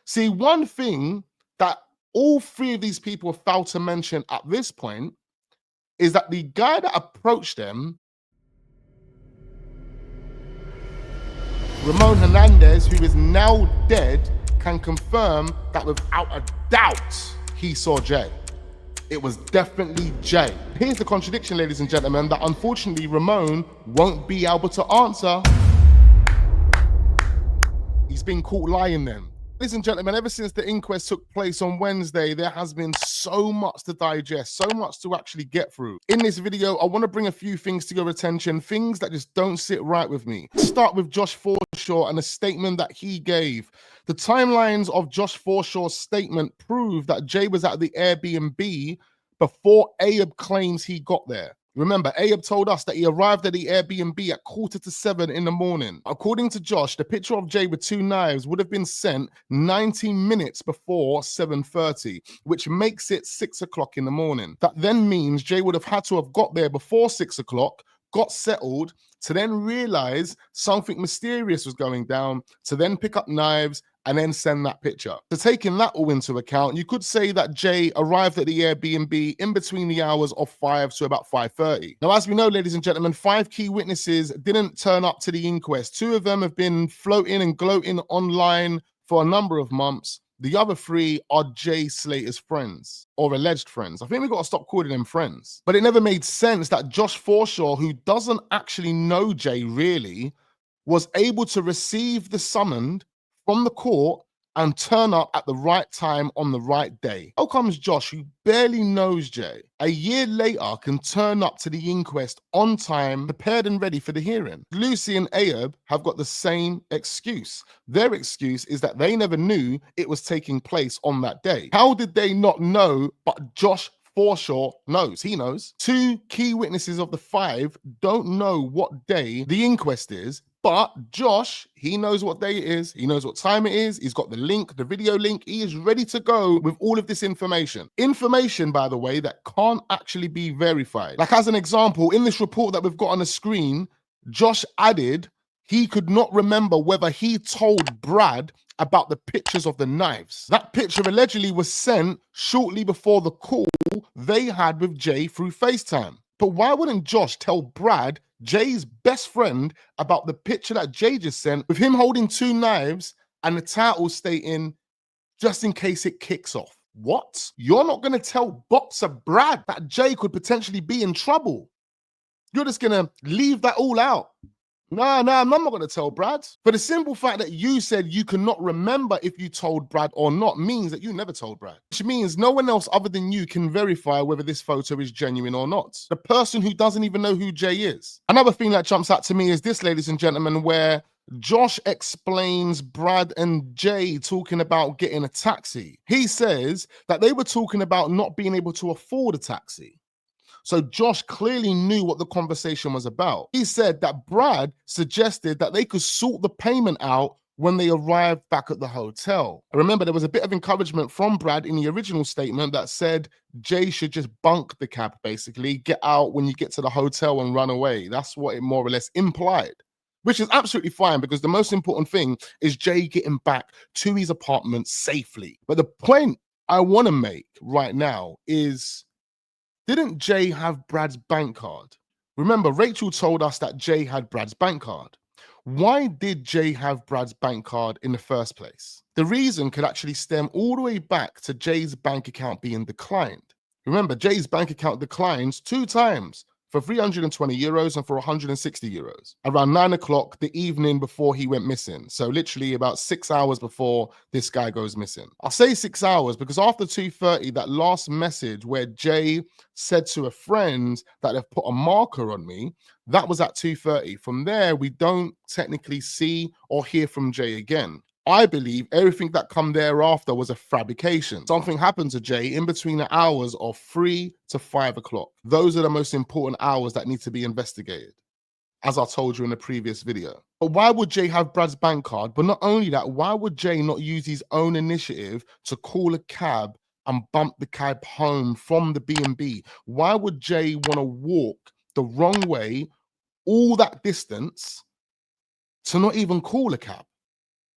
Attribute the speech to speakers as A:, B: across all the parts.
A: See, one thing that all three of these people have failed to mention at this point is that the guy that approached them, Ramon Hernandez, who is now dead, can confirm that without a doubt, he saw Jay. It was definitely Jay. Here's the contradiction, ladies and gentlemen, that unfortunately Ramon won't be able to answer. He's been caught lying then. Ladies and gentlemen, ever since the inquest took place on Wednesday, there has been so much to digest, so much to actually get through. In this video, I want to bring a few things to your attention, things that just don't sit right with me. Let's start with Josh Forshaw and a statement that he gave. The timelines of Josh Forshaw's statement prove that Jay was at the Airbnb before Ayub claims he got there. Remember, Ayub told us that he arrived at the Airbnb at 6:45 in the morning. According to Josh, the picture of Jay with 2 knives would have been sent 19 minutes before 7:30, which makes it 6 o'clock in the morning. That then means Jay would have had to have got there before 6 o'clock, got settled, to then realize something mysterious was going down, to then pick up knives, and then send that picture. So taking that all into account, you could say that Jay arrived at the Airbnb in between the hours of 5 to about 5:30. Now, as we know, ladies and gentlemen, 5 key witnesses didn't turn up to the inquest. 2 of them have been floating and gloating online for a number of months. The other 3 are Jay Slater's friends, or alleged friends. I think we've got to stop calling them friends. But it never made sense that Josh Forshaw, who doesn't actually know Jay really, was able to receive the summons from the court and turn up at the right time on the right day. How comes Josh, who barely knows Jay, a year later can turn up to the inquest on time, prepared and ready for the hearing? Lucy and Ayub have got the same excuse. Their excuse is that they never knew it was taking place on that day. How did they not know, but Josh Forshaw knows? He knows. 2 key witnesses of the 5 don't know what day the inquest is, but Josh, he knows what day it is. He knows what time it is. He's got the link, the video link. He is ready to go with all of this information. Information, by the way, that can't actually be verified. Like, as an example, in this report that we've got on the screen, Josh added he could not remember whether he told Brad about the pictures of the knives. That picture allegedly was sent shortly before the call they had with Jay through FaceTime. But why wouldn't Josh tell Brad, Jay's best friend, about the picture that Jay just sent with him holding 2 knives and the title stating, just in case it kicks off? What? You're not going to tell boxer Brad that Jay could potentially be in trouble? You're just going to leave that all out? No, I'm not going to tell Brad. For the simple fact that you said you cannot remember if you told Brad or not means that you never told Brad. Which means no one else other than you can verify whether this photo is genuine or not. The person who doesn't even know who Jay is. Another thing that jumps out to me is this, ladies and gentlemen, where Josh explains Brad and Jay talking about getting a taxi. He says that they were talking about not being able to afford a taxi. So Josh clearly knew what the conversation was about. He said that Brad suggested that they could sort the payment out when they arrived back at the hotel. I remember there was a bit of encouragement from Brad in the original statement that said Jay should just bunk the cab, basically, get out when you get to the hotel and run away. That's what it more or less implied, which is absolutely fine because the most important thing is Jay getting back to his apartment safely. But the point I want to make right now is, didn't Jay have Brad's bank card? Remember, Rachel told us that Jay had Brad's bank card. Why did Jay have Brad's bank card in the first place? The reason could actually stem all the way back to Jay's bank account being declined. Remember, Jay's bank account declines 2 times, for 320 euros and for 160 euros, around 9 o'clock the evening before he went missing. So literally about 6 hours before this guy goes missing. I'll say 6 hours because after 2:30, that last message where Jay said to a friend that they've put a marker on me, that was at 2:30. From there, we don't technically see or hear from Jay again. I believe everything that come thereafter was a fabrication. Something happened to Jay in between the hours of 3 to 5 o'clock. Those are the most important hours that need to be investigated, as I told you in the previous video. But why would Jay have Brad's bank card? But not only that, why would Jay not use his own initiative to call a cab and bump the cab home from the B&B? Why would Jay want to walk the wrong way all that distance to not even call a cab?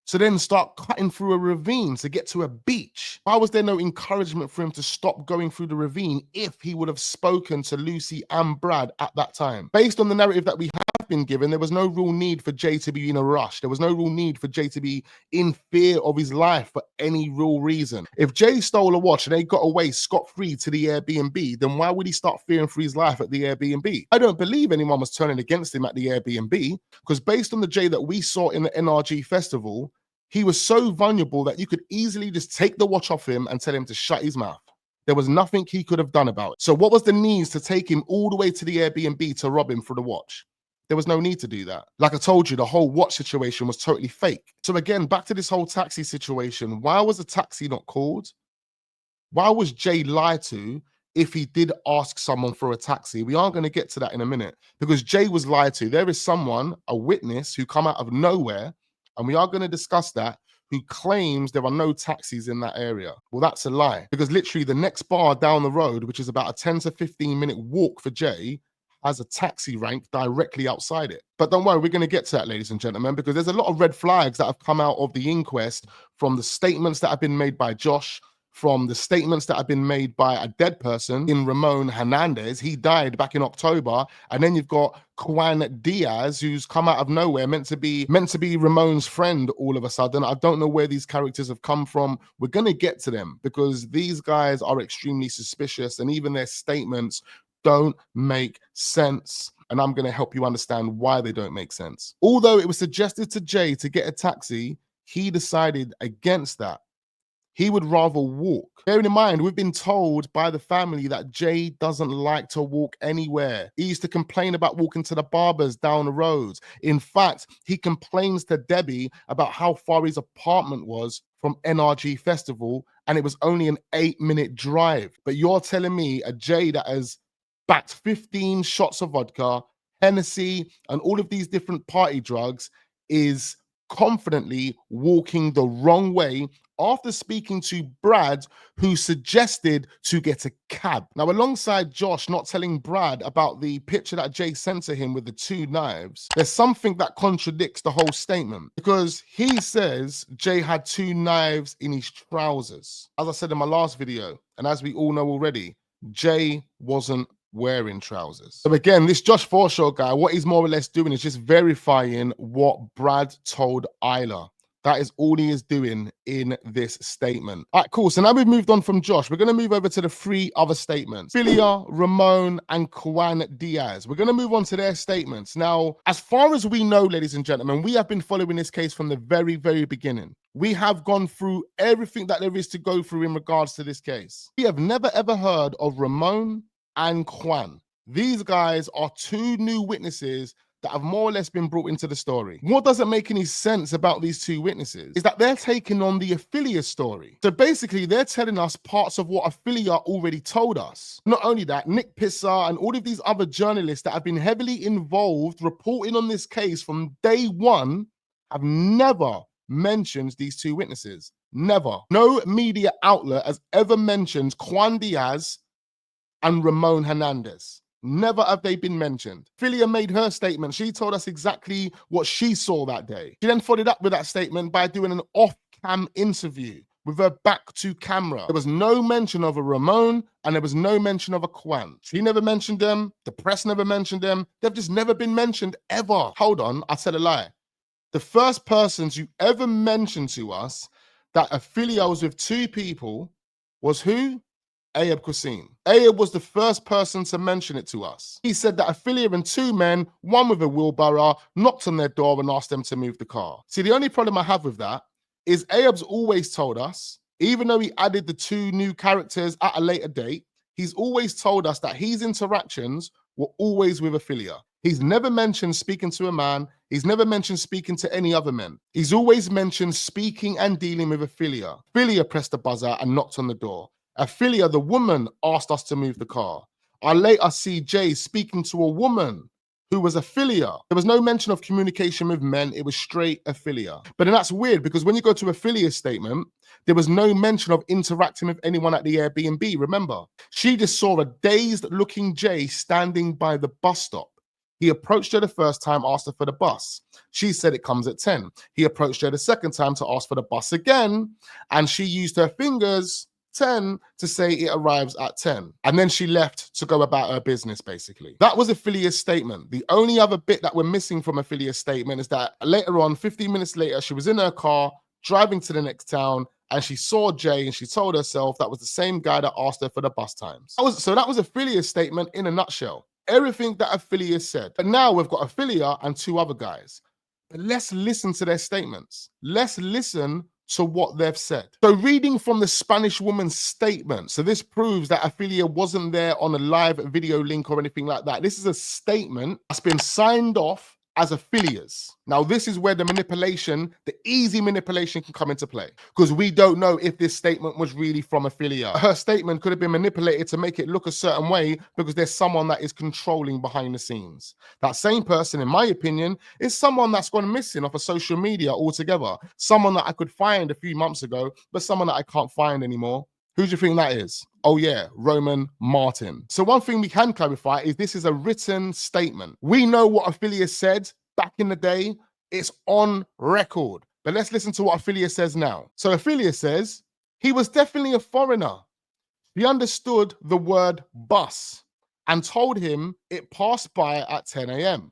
A: to then start cutting through a ravine to get to a beach? Why was there no encouragement for him to stop going through the ravine if he would have spoken to Lucy and Brad at that time? Based on the narrative that we have been given, there was no real need for Jay to be in a rush. There was no real need for Jay to be in fear of his life for any real reason. If Jay stole a watch and they got away scot-free to the Airbnb, then why would he start fearing for his life at the Airbnb? I don't believe anyone was turning against him at the Airbnb, because based on the Jay that we saw in the NRG festival, he was so vulnerable that you could easily just take the watch off him and tell him to shut his mouth. There was nothing he could have done about it. So what was the needs to take him all the way to the Airbnb to rob him for the watch? There was no need to do that. Like I told you, the whole watch situation was totally fake. So again, back to this whole taxi situation. Why was the taxi not called? Why was Jay lied to if he did ask someone for a taxi? We are going to get to that in a minute, because Jay was lied to. There is someone, a witness, who come out of nowhere, and we are going to discuss that, who claims there are no taxis in that area. Well, that's a lie, because literally the next bar down the road, which is about a 10 to 15 minute walk for Jay, has a taxi rank directly outside it. But don't worry, we're going to get to that, ladies and gentlemen, because there's a lot of red flags that have come out of the inquest from the statements that have been made by Josh, from the statements that have been made by a dead person in Ramon Hernandez. He died back in October. And then you've got Quan Diaz, who's come out of nowhere, meant to be Ramon's friend all of a sudden. I don't know where these characters have come from. We're going to get to them, because these guys are extremely suspicious, and even their statements don't make sense. And I'm going to help you understand why they don't make sense. Although it was suggested to Jay to get a taxi, he decided against that. He would rather walk. Bearing in mind, we've been told by the family that Jay doesn't like to walk anywhere. He used to complain about walking to the barbers down the road. In fact, he complains to Debbie about how far his apartment was from NRG Festival, and it was only an 8-minute drive. But you're telling me a Jay that has backed 15 shots of vodka, Hennessy, and all of these different party drugs is confidently walking the wrong way after speaking to Brad, who suggested to get a cab. Now, alongside Josh not telling Brad about the picture that Jay sent to him with the 2 knives, there's something that contradicts the whole statement, because he says Jay had 2 knives in his trousers. As I said in my last video, and as we all know already, Jay wasn't wearing trousers. So again, this Josh Forshaw guy, what he's more or less doing is just verifying what Brad told Isla. That is all he is doing in this statement. All right, cool. So now we've moved on from Josh. We're going to move over to the 3 other statements: Filia, Ramon, and Quan Diaz. We're going to move on to their statements. Now, as far as we know, ladies and gentlemen, we have been following this case from the very, very beginning. We have gone through everything that there is to go through in regards to this case. We have never, ever heard of Ramon and Quan. These guys are 2 new witnesses that have more or less been brought into the story. What doesn't make any sense about these 2 witnesses is that they're taking on the Ophelia story. So basically, they're telling us parts of what Ophelia already told us. Not only that, Nick Pisser and all of these other journalists that have been heavily involved reporting on this case from day 1 have never mentioned these 2 witnesses. Never. No media outlet has ever mentioned Quan Diaz and Ramon Hernandez. Never have they been mentioned. Filia made her statement. She told us exactly what she saw that day. She then followed up with that statement by doing an off-cam interview with her back to camera. There was no mention of a Ramon, and there was no mention of a Quan. She never mentioned them. The press never mentioned them. They've just never been mentioned ever. Hold on, I said a lie. The first persons you ever mentioned to us that Ophelia was with 2 people was who? Ayub Qasim. Ayub was the first person to mention it to us. He said that Ophelia and 2 men, one with a wheelbarrow, knocked on their door and asked them to move the car. See, the only problem I have with that is Ayub's always told us, even though he added the 2 new characters at a later date, he's always told us that his interactions were always with Ophelia. He's never mentioned speaking to a man. He's never mentioned speaking to any other men. He's always mentioned speaking and dealing with Ophelia. Ophelia pressed the buzzer and knocked on the door. Ophelia, the woman, asked us to move the car. I later see Jay speaking to a woman who was Ophelia. There was no mention of communication with men. It was straight Ophelia. But then that's weird, because when you go to Ophelia's statement, there was no mention of interacting with anyone at the Airbnb, remember? She just saw a dazed-looking Jay standing by the bus stop. He approached her the first time, asked her for the bus. She said it comes at 10. He approached her the second time to ask for the bus again, and she used her fingers 10 to say it arrives at 10. And then she left to go about her business, basically. That was Ophelia's statement. The only other bit that we're missing from Ophelia's statement is that later on, 15 minutes later, she was in her car driving to the next town, and she saw Jay, and she told herself that was the same guy that asked her for the bus times. That was Ophelia's statement in a nutshell. Everything that Ophelia said. But now we've got Ophelia and two other guys. But let's listen to their statements. Let's listen to what they've said. So reading from the Spanish woman's statement, so this proves that Ophelia wasn't there on a live video link or anything like that. This is a statement that's been signed off as Ophelia's. Now, this is where the manipulation, the easy manipulation can come into play, because we don't know if this statement was really from Ophelia. Her statement could have been manipulated to make it look a certain way because there's someone that is controlling behind the scenes. That same person, in my opinion, is someone that's gone missing off of social media altogether. Someone that I could find a few months ago, but someone that I can't find anymore. Who do you think that is? Oh yeah, Roman Martin. So one thing we can clarify is this is a written statement. We know what Ophelia said back in the day. It's on record. But let's listen to what Ophelia says now. So Ophelia says, he was definitely a foreigner. He understood the word bus and told him it passed by at 10 a.m.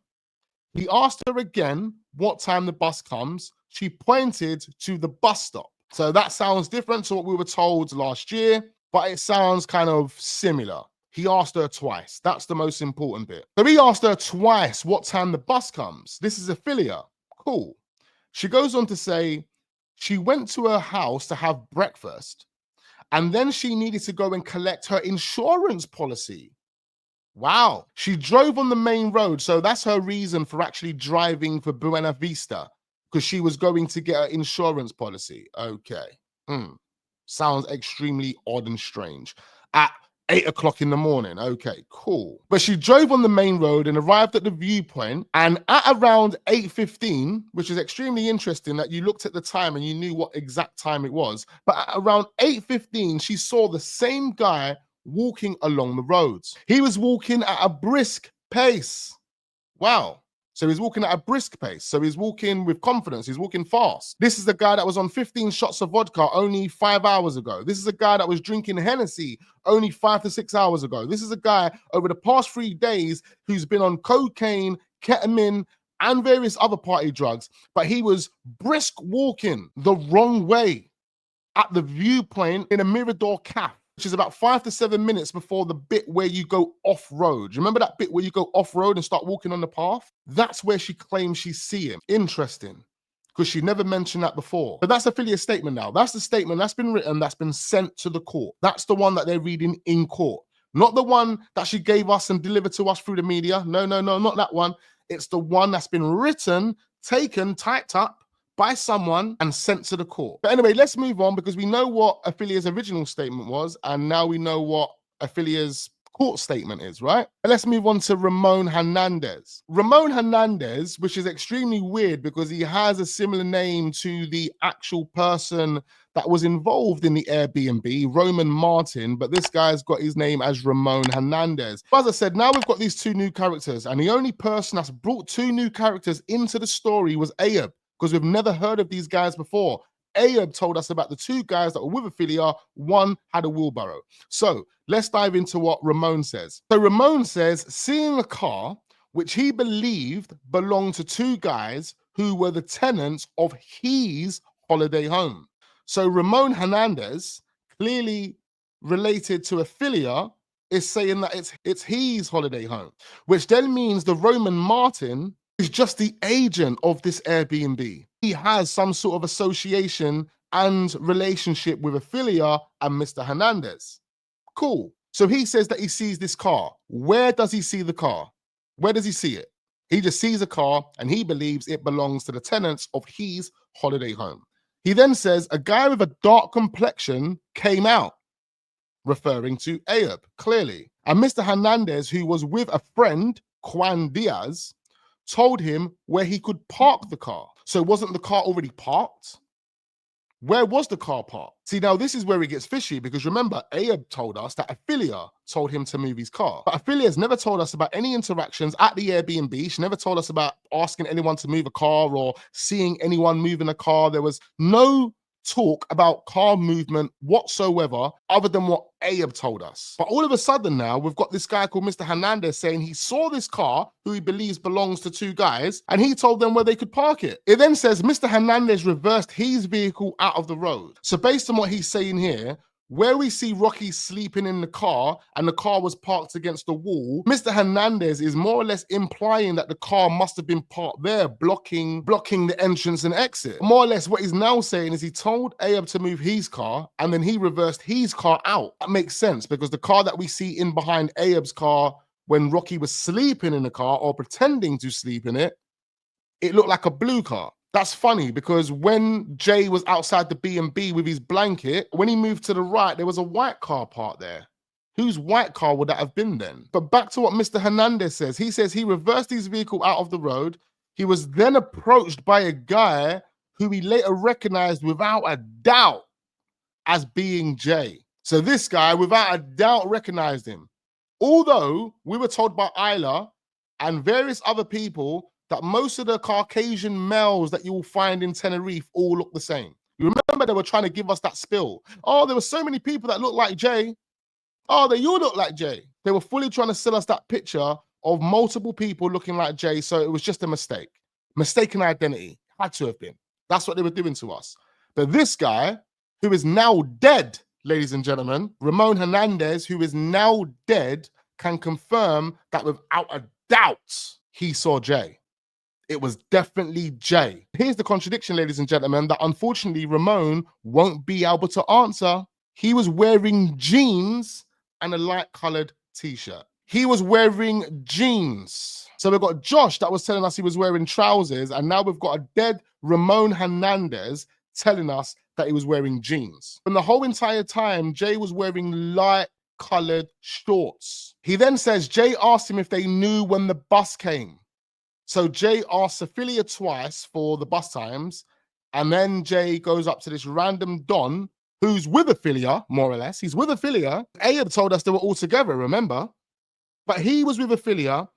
A: He asked her again what time the bus comes. She pointed to the bus stop. So that sounds different to what we were told last year, but it sounds kind of similar. He asked her twice. That's the most important bit. So he asked her twice what time the bus comes. This is Ophelia. Cool. She goes on to say she went to her house to have breakfast, and then she needed to go and collect her insurance policy. Wow. She drove on the main road. So that's her reason for actually driving for Buena Vista, because she was going to get her insurance policy. Okay. Sounds extremely odd and strange. At 8 o'clock in the morning. Okay, cool. But she drove on the main road and arrived at the viewpoint. And at around 8:15, which is extremely interesting that you looked at the time and you knew what exact time it was. But at around 8:15, she saw the same guy walking along the roads. He was walking at a brisk pace. Wow. So he's walking at a brisk pace. So he's walking with confidence. He's walking fast. This is the guy that was on 15 shots of vodka only 5 hours ago. This is a guy that was drinking Hennessy only 5 to 6 hours ago. This is a guy over the past 3 days who's been on cocaine, ketamine, and various other party drugs. But he was brisk walking the wrong way at the viewpoint in a Mirador Cafe, which is about 5 to 7 minutes before the bit where you go off-road. Remember that bit where you go off-road and start walking on the path? That's where she claims she's seeing him. Interesting, because she never mentioned that before. But that's Ophelia's statement now. That's the statement that's been written, that's been sent to the court. That's the one that they're reading in court. Not the one that she gave us and delivered to us through the media. No, not that one. It's the one that's been written, taken, typed up by someone and sent to the court. But anyway, let's move on, because we know what Ophelia's original statement was, and now we know what Ophelia's court statement is, right? And let's move on to Ramon Hernandez. Ramon Hernandez, which is extremely weird because he has a similar name to the actual person that was involved in the Airbnb, Roman Martin, but this guy's got his name as Ramon Hernandez. As I said, now we've got these 2 new characters, and the only person that's brought 2 new characters into the story was Ayub, because we've never heard of these guys before. Ayub told us about the 2 guys that were with Ophelia. One had a wheelbarrow. So let's dive into what Ramon says. So Ramon says, seeing a car which he believed belonged to 2 guys who were the tenants of his holiday home. So Ramon Hernandez, clearly related to Ophelia, is saying that it's his holiday home, which then means the Roman Martin is just the agent of this Airbnb. He has some sort of association and relationship with Ophelia and Mr. Hernandez. Cool. So he says that he sees this car. Where does he see the car? Where does he see it? He just sees a car and he believes it belongs to the tenants of his holiday home. He then says a guy with a dark complexion came out, referring to Ayub, clearly. And Mr. Hernandez, who was with a friend, Quan Diaz, told him where he could park the car. So wasn't the car already parked? Where was the car parked? See, now this is where it gets fishy, because remember, Ayub told us that Ophelia told him to move his car. But Ophelia's never told us about any interactions at the Airbnb. She never told us about asking anyone to move a car or seeing anyone moving a car. There was no talk about car movement whatsoever other than what Ayub told us. But all of a sudden now, we've got this guy called Mr. Hernandez saying he saw this car, who he believes belongs to two guys, and he told them where they could park it. It then says Mr. Hernandez reversed his vehicle out of the road. So based on what he's saying here, where we see Rocky sleeping in the car and the car was parked against the wall, Mr. Hernandez is more or less implying that the car must have been parked there, blocking the entrance and exit. More or less what he's now saying is he told Ayub to move his car and then he reversed his car out. That makes sense, because the car that we see in behind Ayub's car when Rocky was sleeping in the car or pretending to sleep in it, it looked like a blue car. That's funny, because when Jay was outside the B&B with his blanket, when he moved to the right, there was a white car parked there. Whose white car would that have been then? But back to what Mr. Hernandez says. He says he reversed his vehicle out of the road. He was then approached by a guy who he later recognized without a doubt as being Jay. So this guy, without a doubt, recognized him. Although we were told by Isla and various other people that most of the Caucasian males that you will find in Tenerife all look the same. You remember they were trying to give us that spill. Oh, there were so many people that look like Jay. Oh, they all look like Jay. They were fully trying to sell us that picture of multiple people looking like Jay, so it was just a mistake. Mistaken identity. Had to have been. That's what they were doing to us. But this guy, who is now dead, ladies and gentlemen, Ramon Hernandez, who is now dead, can confirm that without a doubt, he saw Jay. It was definitely Jay. Here's the contradiction, ladies and gentlemen, that unfortunately Ramon won't be able to answer. He was wearing jeans and a light-colored t-shirt. He was wearing jeans. So we've got Josh that was telling us he was wearing trousers, and now we've got a dead Ramon Hernandez telling us that he was wearing jeans. And the whole entire time, Jay was wearing light-colored shorts. He then says Jay asked him if they knew when the bus came. So Jay asks Ophelia twice for the bus times, and then Jay goes up to this random Don who's with Ophelia, more or less. He's with Ophelia. Ayub told us they were all together, remember? But he was with Ophelia,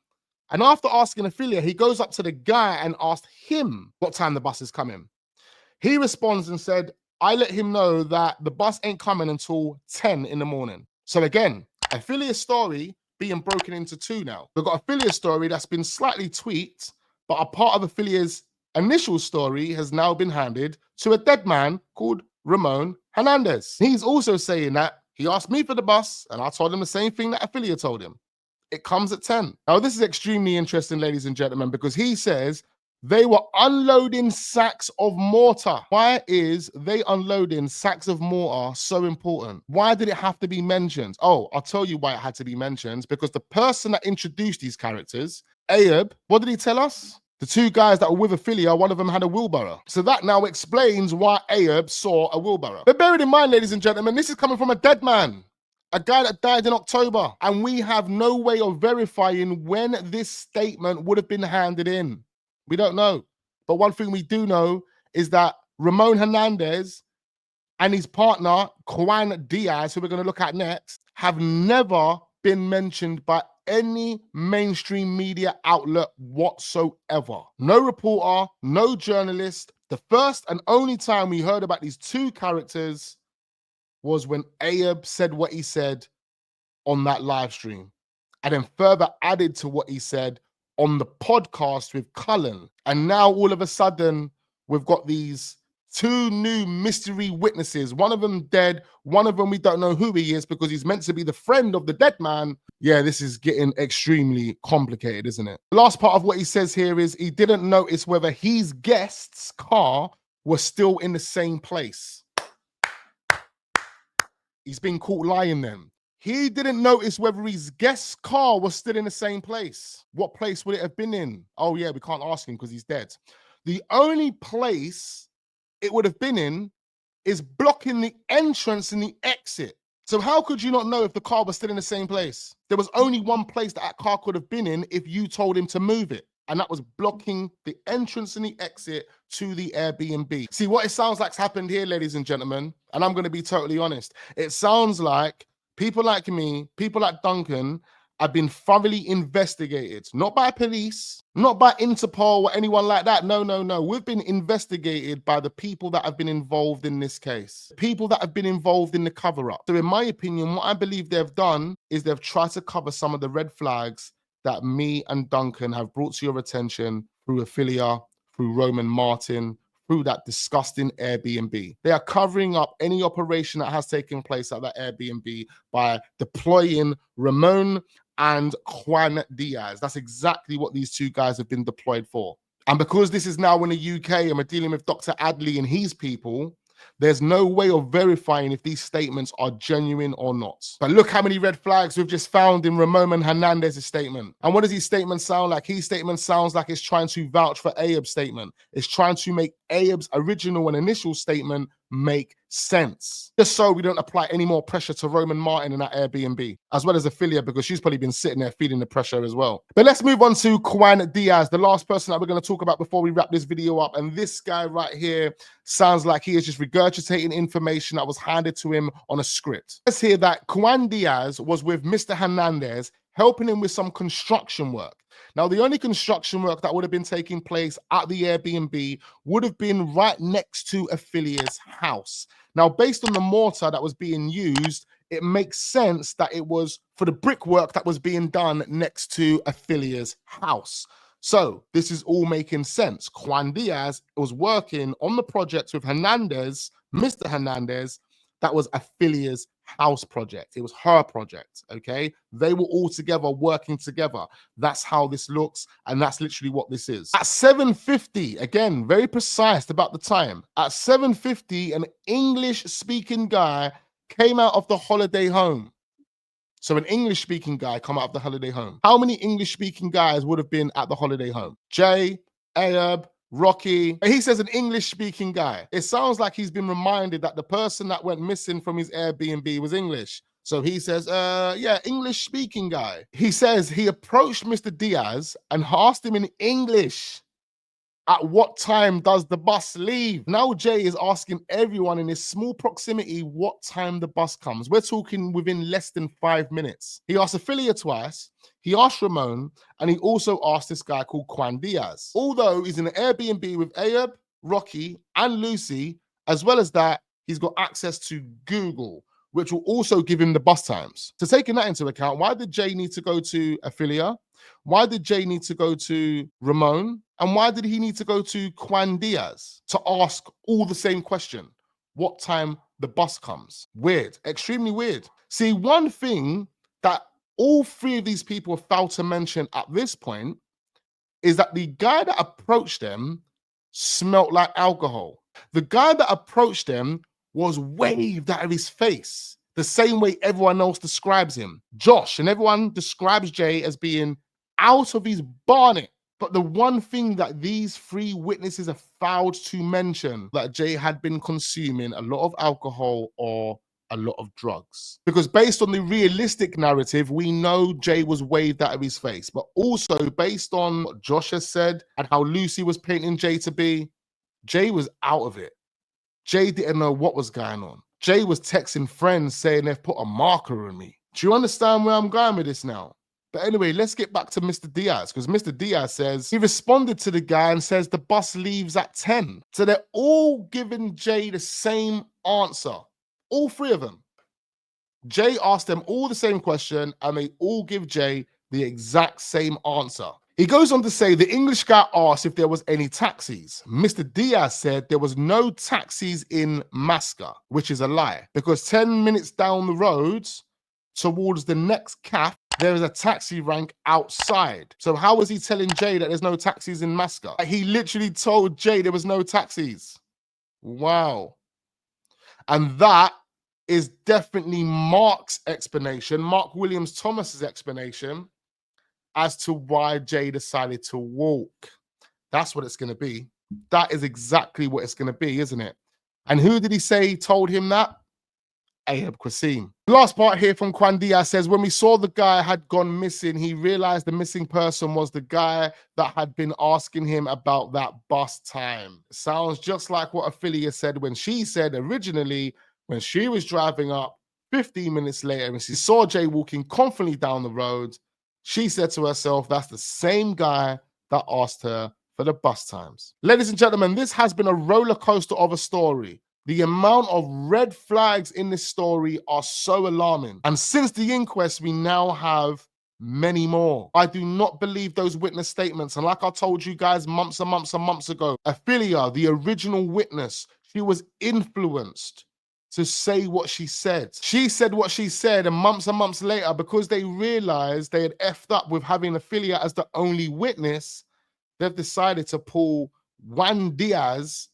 A: and after asking Ophelia, he goes up to the guy and asked him what time the bus is coming. He responds and said, I let him know that the bus ain't coming until 10 in the morning. So again, Ophelia's story being broken into two now. We've got Ophelia's story that's been slightly tweaked, but a part of Ophelia's initial story has now been handed to a dead man called Ramon Hernandez. He's also saying that he asked me for the bus and I told him the same thing that Ophelia told him. It comes at 10. Now, this is extremely interesting, ladies and gentlemen, because he says they were unloading sacks of mortar. Why is they unloading sacks of mortar so important? Why did it have to be mentioned? Oh, I'll tell you why it had to be mentioned. Because the person that introduced these characters, Ayub, what did he tell us? The two guys that were with Ophelia, one of them had a wheelbarrow. So that now explains why Ayub saw a wheelbarrow. But bear it in mind, ladies and gentlemen, this is coming from a dead man. A guy that died in October. And we have no way of verifying when this statement would have been handed in. We don't know. But one thing we do know is that Ramon Hernandez and his partner, Quan Diaz, who we're going to look at next, have never been mentioned by any mainstream media outlet whatsoever. No reporter, no journalist. The first and only time we heard about these two characters was when Ayub said what he said on that live stream. And then further added to what he said on the podcast with Cullen. And now all of a sudden, we've got these two new mystery witnesses. One of them dead. One of them, we don't know who he is because he's meant to be the friend of the dead man. Yeah, this is getting extremely complicated, isn't it? The last part of what he says here is he didn't notice whether his guest's car was still in the same place. He's been caught lying then. He didn't notice whether his guest's car was still in the same place. What place would it have been in? Oh yeah, we can't ask him because he's dead. The only place it would have been in is blocking the entrance and the exit. So how could you not know if the car was still in the same place? There was only one place that car could have been in if you told him to move it. and that was blocking the entrance and the exit to the Airbnb. See, what it sounds like's happened here, ladies and gentlemen, and I'm going to be totally honest. It sounds like people like me, people like Duncan, have been thoroughly investigated, not by police, not by Interpol or anyone like that. No, no, no. We've been investigated by the people that have been involved in this case, people that have been involved in the cover-up. So in my opinion, what I believe they've done is they've tried to cover some of the red flags that me and Duncan have brought to your attention through Ophelia, through Roman Martin, through that disgusting Airbnb. They are covering up any operation that has taken place at that Airbnb by deploying Ramon and Quan Diaz. That's exactly what these two guys have been deployed for. And because this is now in the UK and we're dealing with Dr. Adley and his people, there's no way of verifying if these statements are genuine or not. But look how many red flags we've just found in Ramon Hernandez's statement. And what does his statement sound like? His statement sounds like it's trying to vouch for Ayub's statement. It's trying to make Ayub's original and initial statement make sense. Just so we don't apply any more pressure to Roman Martin in that Airbnb, as well as Ophelia, because she's probably been sitting there feeling the pressure as well. But let's move on to Quan Diaz, the last person that we're going to talk about before we wrap this video up. And this guy right here sounds like he is just regurgitating information that was handed to him on a script. Let's hear that Quan Diaz was with Mr. Hernandez, helping him with some construction work. Now, the only construction work that would have been taking place at the Airbnb would have been right next to Ophelia's house. Now, based on the mortar that was being used, it makes sense that it was for the brickwork that was being done next to Ophelia's house. So this is all making sense. Quan Diaz was working on the project with Hernandez, Mr. Hernandez, that was Ophelia's house project. It was her project, okay? They were all together working together. That's how this looks, and that's literally what this is. At 7:50, again, very precise about the time. At 7:50, an English-speaking guy came out of the holiday home. So an English-speaking guy come out of the holiday home. How many English-speaking guys would have been at the holiday home? Jay, Ayub, Rocky. He says an English-speaking guy. It sounds like he's been reminded that the person that went missing from his Airbnb was English. So he says, yeah, English-speaking guy. He says he approached Mr. Diaz and asked him in English, at what time does the bus leave? Now Jay is asking everyone in this small proximity what time the bus comes. We're talking within less than 5 minutes. He asked Ophelia twice, he asked Ramon, and he also asked this guy called Quan Diaz. Although he's in an Airbnb with Ayub, Rocky, and Lucy, as well as that, he's got access to Google, which will also give him the bus times. So taking that into account, why did Jay need to go to Ophelia? Why did Jay need to go to Ramon? And why did he need to go to Quan Diaz to ask all the same question? What time the bus comes? Weird, extremely weird. See, one thing that all three of these people have failed to mention at this point is that the guy that approached them smelt like alcohol. The guy that approached them was waved out of his face, the same way everyone else describes him. Josh and everyone describes Jay as being out of his bonnet. But the one thing that these three witnesses have failed to mention, that Jay had been consuming a lot of alcohol or a lot of drugs. Because based on the realistic narrative, we know Jay was waved out of his face. But also based on what Josh has said and how Lucy was painting Jay to be, Jay was out of it. Jay didn't know what was going on. Jay was texting friends saying they've put a marker on me. Do you understand where I'm going with this now? But anyway, let's get back to Mr. Diaz, because Mr. Diaz says he responded to the guy and says the bus leaves at 10. So they're all giving Jay the same answer. All three of them. Jay asked them all the same question and they all give Jay the exact same answer. He goes on to say the English guy asked if there was any taxis. Mr. Diaz said there was no taxis in Masca, which is a lie, because 10 minutes down the road towards the next cafe, there is a taxi rank outside. So how was he telling Jay that there's no taxis in Masca? He literally told Jay there was no taxis. Wow. And that is definitely Mark's explanation, Mark Williams Thomas's explanation as to why Jay decided to walk. That's what it's going to be. That is exactly what it's going to be, isn't it? And who did he say told him that? Ayub Qasim. The last part here from Quan Diaz says, when we saw the guy had gone missing, he realized the missing person was the guy that had been asking him about that bus time. Sounds just like what Ophelia said when she said originally, when she was driving up 15 minutes later and she saw Jay walking confidently down the road, she said to herself, that's the same guy that asked her for the bus times. Ladies and gentlemen, this has been a roller coaster of a story. The amount of red flags in this story are so alarming. And since the inquest, we now have many more. I do not believe those witness statements. And like I told you guys months and months and months ago, Ophelia, the original witness, she was influenced to say what she said. She said what she said, and months later, because they realized they had effed up with having Ophelia as the only witness, they've decided to pull Quan Diaz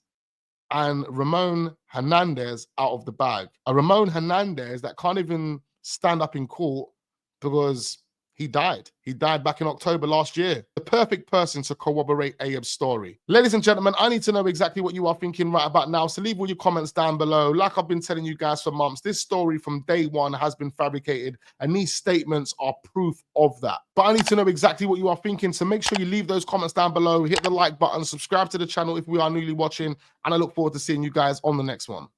A: and Ramon Hernandez out of the bag. A Ramon Hernandez that can't even stand up in court because he died. He died back in October last year. The perfect person to corroborate Ayub's story. Ladies and gentlemen, I need to know exactly what you are thinking right about now, so leave all your comments down below. Like I've been telling you guys for months, this story from day one has been fabricated, and these statements are proof of that. But I need to know exactly what you are thinking, so make sure you leave those comments down below, hit the like button, subscribe to the channel if we are newly watching, and I look forward to seeing you guys on the next one.